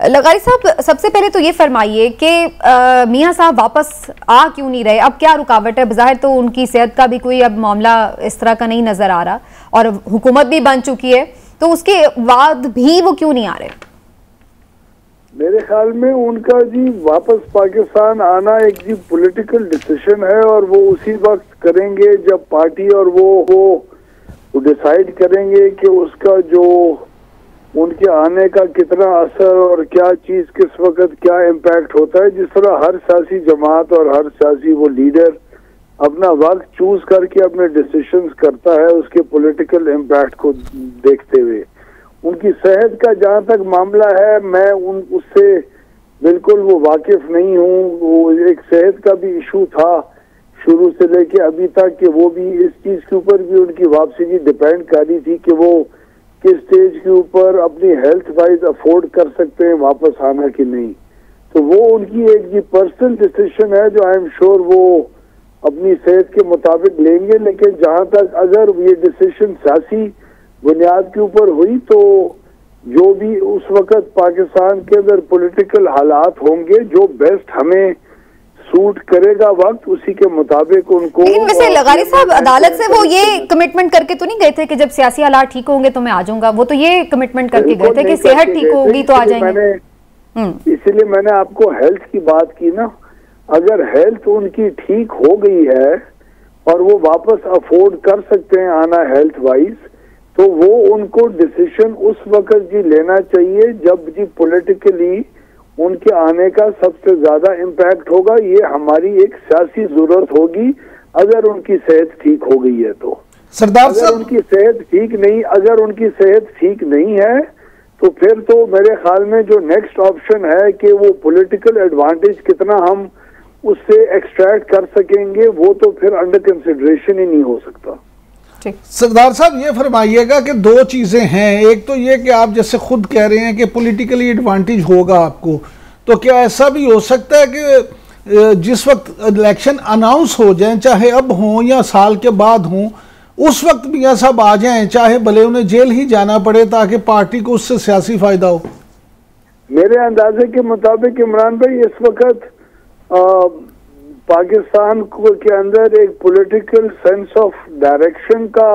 लगारी साहब, सबसे पहले तो ये फरमाइए कि मियां साहब वापस आ क्यों नहीं रहे? अब क्या रुकावट है? बज़ाहिर तो उनकी सेहत का भी कोई अब मामला इस तरह का नहीं नजर आ रहा और हुकूमत भी बन चुकी है, तो उसके बाद भी वो क्यों नहीं आ रहे? मेरे ख्याल में उनका जी वापस पाकिस्तान आना एक जी पॉलिटिकल डिसीजन है और वो उसी वक्त करेंगे जब पार्टी और वो डिसाइड करेंगे कि उसका जो उनके आने का कितना असर और क्या चीज किस वक्त क्या इम्पैक्ट होता है। जिस तरह हर सियासी जमात और हर सियासी वो लीडर अपना वक्त चूज करके अपने डिसीजंस करता है उसके पॉलिटिकल इम्पैक्ट को देखते हुए। उनकी सेहत का जहाँ तक मामला है मैं उससे बिल्कुल वो वाकिफ नहीं हूँ। वो एक सेहत का भी इशू था शुरू से लेके अभी तक कि वो भी इस चीज के ऊपर भी उनकी वापसी की डिपेंड कर रही थी कि वो किस स्टेज के ऊपर अपनी हेल्थ वाइज अफोर्ड कर सकते हैं वापस आना कि नहीं। तो वो उनकी एक जी पर्सनल डिसीजन है जो आई एम श्योर वो अपनी सेहत के मुताबिक लेंगे। लेकिन जहाँ तक अगर ये डिसीजन सियासी बुनियाद के ऊपर हुई तो जो भी उस वक्त पाकिस्तान के अंदर पॉलिटिकल हालात होंगे जो बेस्ट हमें सूट करेगा वक्त उसी के मुताबिक उनको। लेकिन वैसे लगारी साहब, अदालत से वो ये कमिटमेंट करके तो नहीं गए थे कि जब सियासी हालात ठीक होंगे तो मैं आ जाऊंगा? वो तो ये कमिटमेंट करके गए थे कि सेहत ठीक होगी तो आ जाएंगे। इसीलिए मैंने आपको हेल्थ की बात की ना। अगर हेल्थ उनकी ठीक हो गई है और वो वापस अफोर्ड कर सकते हैं आना हेल्थ वाइज तो वो उनको डिसीजन उस वक्त जी लेना चाहिए जब जी पॉलिटिकली उनके आने का सबसे ज्यादा इम्पैक्ट होगा। ये हमारी एक सियासी जरूरत होगी अगर उनकी सेहत ठीक हो गई है तो। सरदार साहब, अगर उनकी सेहत ठीक नहीं है तो फिर तो मेरे ख्याल में जो नेक्स्ट ऑप्शन है कि वो पॉलिटिकल एडवांटेज कितना हम उससे एक्सट्रैक्ट कर सकेंगे वो तो फिर अंडर कंसिडरेशन ही नहीं हो सकता। सरदार साहब, ये फरमाइएगा कि दो चीजें हैं। एक तो ये कि आप जैसे खुद कह रहे हैं कि पॉलिटिकली एडवांटेज होगा आपको, तो क्या ऐसा भी हो सकता है कि जिस वक्त इलेक्शन अनाउंस हो जाए, चाहे अब हो या साल के बाद हो, उस वक्त मियां साहब आ जाएं, चाहे भले उन्हें जेल ही जाना पड़े, ताकि पार्टी को उससे सियासी फायदा हो? मेरे अंदाजे के मुताबिक इमरान भाई इस वक्त पाकिस्तान के अंदर एक पॉलिटिकल सेंस ऑफ डायरेक्शन का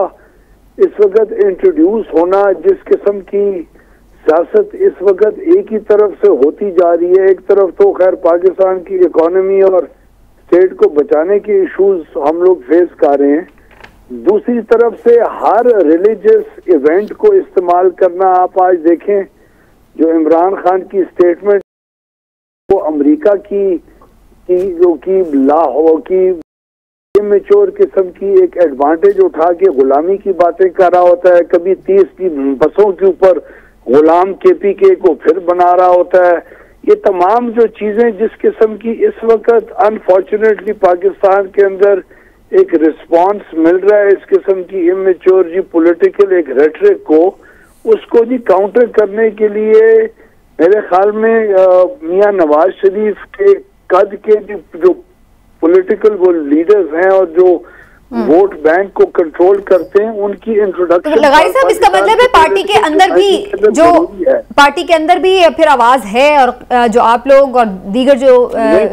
इस वक्त इंट्रोड्यूस होना, जिस किस्म की सियासत इस वक्त एक ही तरफ से होती जा रही है। एक तरफ तो खैर पाकिस्तान की इकोनॉमी और स्टेट को बचाने के इश्यूज हम लोग फेस कर रहे हैं, दूसरी तरफ से हर रिलीजियस इवेंट को इस्तेमाल करना। आप आज देखें जो इमरान खान की स्टेटमेंट वो अमेरिका की जो कि लाहौर की इमेच्योर किस्म की एक एडवांटेज उठा के गुलामी की बातें कर रहा होता है। कभी 30 की बसों के ऊपर गुलाम KPK को फिर बना रहा होता है। ये तमाम जो चीजें जिस किस्म की इस वक्त अनफॉर्चुनेटली पाकिस्तान के अंदर एक रिस्पांस मिल रहा है इस किस्म की इमेच्योर जी पॉलिटिकल एक रेटरिक को, उसको जी काउंटर करने के लिए मेरे ख्याल में मियां नवाज शरीफ के कद के जो पॉलिटिकल वो लीडर्स हैं और जो वोट बैंक को कंट्रोल करते हैं उनकी इंट्रोडक्शन। तो लगारी साहब, इसका मतलब है पार्टी के अंदर भी जो पार्टी के अंदर भी फिर आवाज है और जो आप लोग और दीगर जो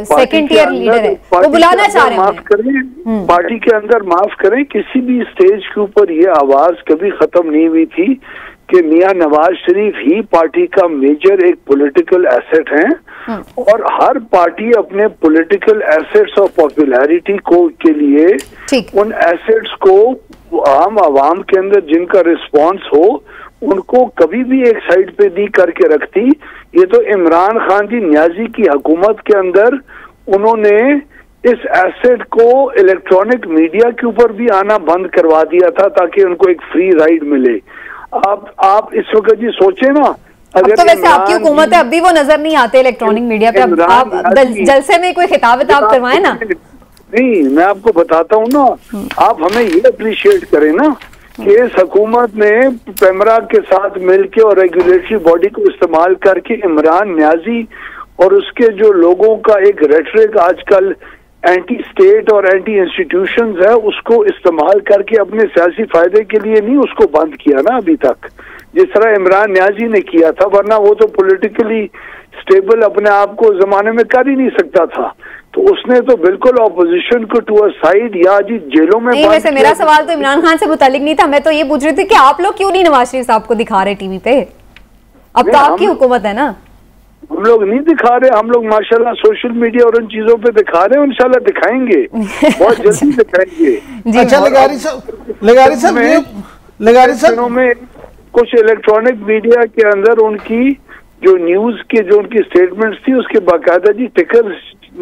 सेकंड टियर लीडर है वो बुलाना चाह रहे हैं। माफ करें, पार्टी के अंदर माफ करें, किसी भी स्टेज के ऊपर ये आवाज कभी खत्म नहीं हुई थी कि मियां नवाज शरीफ ही पार्टी का मेजर एक पॉलिटिकल एसेट हैं और हर पार्टी अपने पॉलिटिकल एसेट्स और पॉपुलैरिटी को के लिए उन एसेट्स को आम आवाम के अंदर जिनका रिस्पांस हो उनको कभी भी एक साइड पे नहीं करके रखती। ये तो इमरान खान जी न्याजी की हुकूमत के अंदर उन्होंने इस एसेट को इलेक्ट्रॉनिक मीडिया के ऊपर भी आना बंद करवा दिया था ताकि उनको एक फ्री राइड मिले। आप इस वक्त जी सोचे ना, अगर तो वैसे आपकी हुकूमत है अब भी वो नजर नहीं आते इलेक्ट्रॉनिक मीडिया पे। आप जलसे में कोई खिताब करवाए ना। नहीं, मैं आपको बताता हूँ ना, आप हमें ये अप्रिशिएट करें ना कि इस हुकूमत ने पैमरा के साथ मिलके और रेगुलेटरी बॉडी को इस्तेमाल करके इमरान न्याजी और उसके जो लोगों का एक रेटरिक आजकल एंटी स्टेट और एंटी इंस्टीट्यूशंस है उसको इस्तेमाल करके अपने सियासी फायदे के लिए नहीं उसको बंद किया ना अभी तक, जिस तरह इमरान न्याजी ने किया था, वरना वो तो पॉलिटिकली स्टेबल अपने आप को जमाने में कर ही नहीं सकता था। तो उसने तो बिल्कुल ऑपोजिशन को टू अ साइड या जी जेलों में नहीं। वैसे मेरा सवाल तो इमरान खान से मुतालिक नहीं था, मैं तो ये पूछ रही थी कि आप लोग क्यों नहीं नवाज शरीफ साहब को दिखा रहे टीवी पे? अब तो आपकी हुकूमत है ना। हम लोग नहीं दिखा रहे, हम लोग माशाल्लाह सोशल मीडिया और उन चीजों पे दिखा रहे हैं, इंशाल्लाह दिखाएंगे, बहुत जल्दी दिखाएंगे। अच्छा लगारी साहब में कुछ इलेक्ट्रॉनिक मीडिया के अंदर उनकी जो न्यूज के जो उनकी स्टेटमेंट्स थी उसके बाकायदा जी टिकर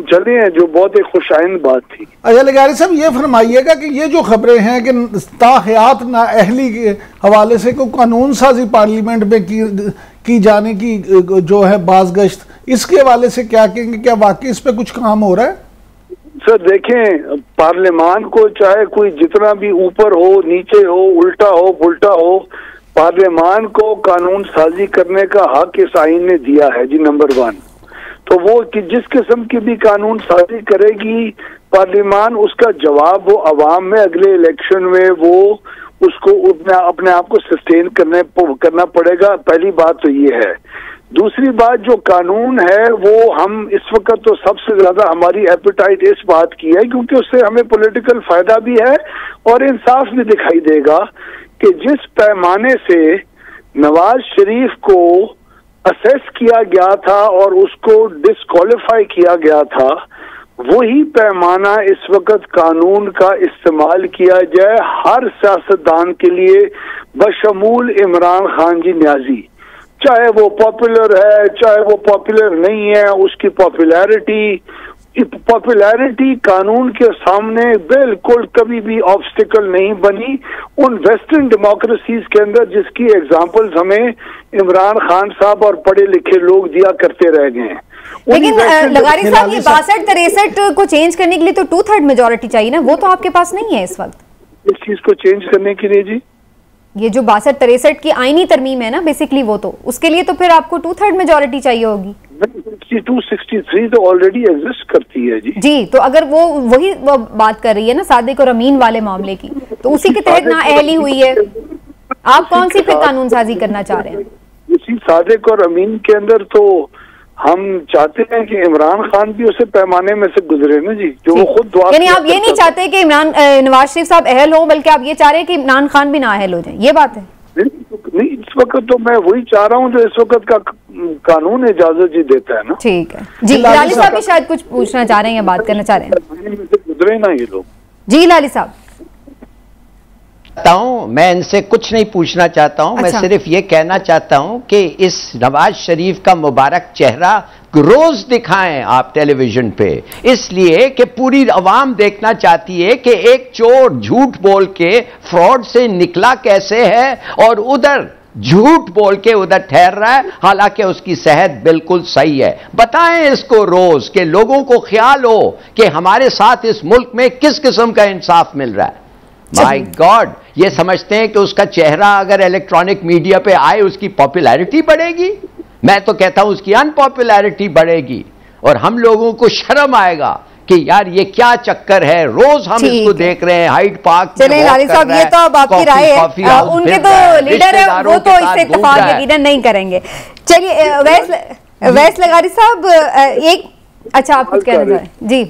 चले हैं, जो बहुत एक खुशाइन बात थी। अच्छा लगारी साहब ये फरमाइएगा कि ये जो खबरें हैं कि ताहयात नाअहली के हवाले से को कानून साजी पार्लियामेंट में की जाने की जो है बाज़गश्त, इसके हवाले से क्या कहेंगे? क्या वाकई इस पे कुछ काम हो रहा है? सर देखें, पार्लियामान को चाहे कोई जितना भी ऊपर हो नीचे हो उल्टा हो पुल्टा हो, पार्लियामान को कानून साजी करने का हक इस आईन ने दिया है जी, नंबर 1। तो वो कि जिस किस्म की भी कानून साजी करेगी पार्लियामान, उसका जवाब वो अवाम में अगले इलेक्शन में वो उसको अपने आप को सस्टेन करना पड़ेगा। पहली बात तो ये है। दूसरी बात, जो कानून है वो हम इस वक्त तो सबसे ज्यादा हमारी एपेटाइट इस बात की है क्योंकि उससे हमें पॉलिटिकल फायदा भी है और इंसाफ भी दिखाई देगा कि जिस पैमाने से नवाज शरीफ को असेस किया गया था और उसको डिस्क्वालीफाई किया गया था, वही पैमाना इस वक्त कानून का इस्तेमाल किया जाए हर सियासतदान के लिए बशमूल इमरान खान जी न्याजी, चाहे वो पॉपुलर है चाहे वो पॉपुलर नहीं है, उसकी पॉपुलैरिटी कानून के सामने बिल्कुल कभी भी ऑब्स्टिकल नहीं बनी उन वेस्टर्न डेमोक्रेसीज के अंदर, जिसकी एग्जांपल्स हमें इमरान खान साहब और पढ़े लिखे लोग दिया करते रह गए हैं। लेकिन लगारी साहब, ये 62-63 को चेंज करने के लिए तो 2/3 मेजोरिटी चाहिए ना, वो तो आपके पास नहीं है इस वक्त। इस चीज को चेंज करने के लिए जी, ये जो 62-63 की आईनी तरमीम है ना बेसिकली, वो तो उसके लिए तो फिर आपको 2/3 मेजोरिटी चाहिए होगी। 62-63 तो ऑलरेडी एग्जिस्ट करती है जी। तो अगर वो वही बात कर रही है ना सादिक और अमीन वाले मामले की, तो उसी के तहत नाअहली हुई है। आप कौन सी फिर कानून साजी करना चाह रहे हैं? इसी सादिक और अमीन के अंदर तो हम चाहते हैं कि इमरान खान भी उसे पैमाने में से गुजरे ना जी, जो वो खुद दुआ। यानी आप ये नहीं चाहते कि नवाज शरीफ साहब अहल हो, बल्कि आप ये चाह रहे हैं कि इमरान खान भी नाअहल हो जाए, ये बात है? नहीं, इस वक्त तो मैं वही चाह रहा हूँ जो इस वक्त का कानून इजाजत जी देता है ना। ठीक है जी। लाली साहब भी शायद कुछ पूछना चाह रहे हैं या बात करना चाह रहे हैं। गुजरे ना ये लोग जी। लाली साहब, मैं इनसे कुछ नहीं पूछना चाहता हूं। मैं सिर्फ ये कहना चाहता हूं कि इस नवाज शरीफ का मुबारक चेहरा रोज दिखाएं आप टेलीविजन पे, इसलिए कि पूरी अवाम देखना चाहती है कि एक चोर झूठ बोल के फ्रॉड से निकला कैसे है और उधर झूठ बोल के उधर ठहर रहा है, हालांकि उसकी सेहत बिल्कुल सही है। बताएं इसको रोज कि लोगों को ख्याल हो कि हमारे साथ इस मुल्क में किस किस्म का इंसाफ मिल रहा है। माय गॉड, ये समझते हैं कि उसका चेहरा अगर इलेक्ट्रॉनिक मीडिया पे आए उसकी पॉपुलैरिटी बढ़ेगी। मैं तो कहता हूं उसकी अनपॉपुलैरिटी बढ़ेगी और हम लोगों को शर्म आएगा कि यार ये क्या चक्कर है, रोज हम इसको देख रहे हैं हाइड पार्क। चलिए लाली साहब, ये तो अब आपकी राय है, उनके तो लीडर है, वो तो इससे इत्तेफाक यकीनन नहीं करेंगे। चलिए वैस लगारी साहब, एक अच्छा आप कुछ कहना चाहें जी?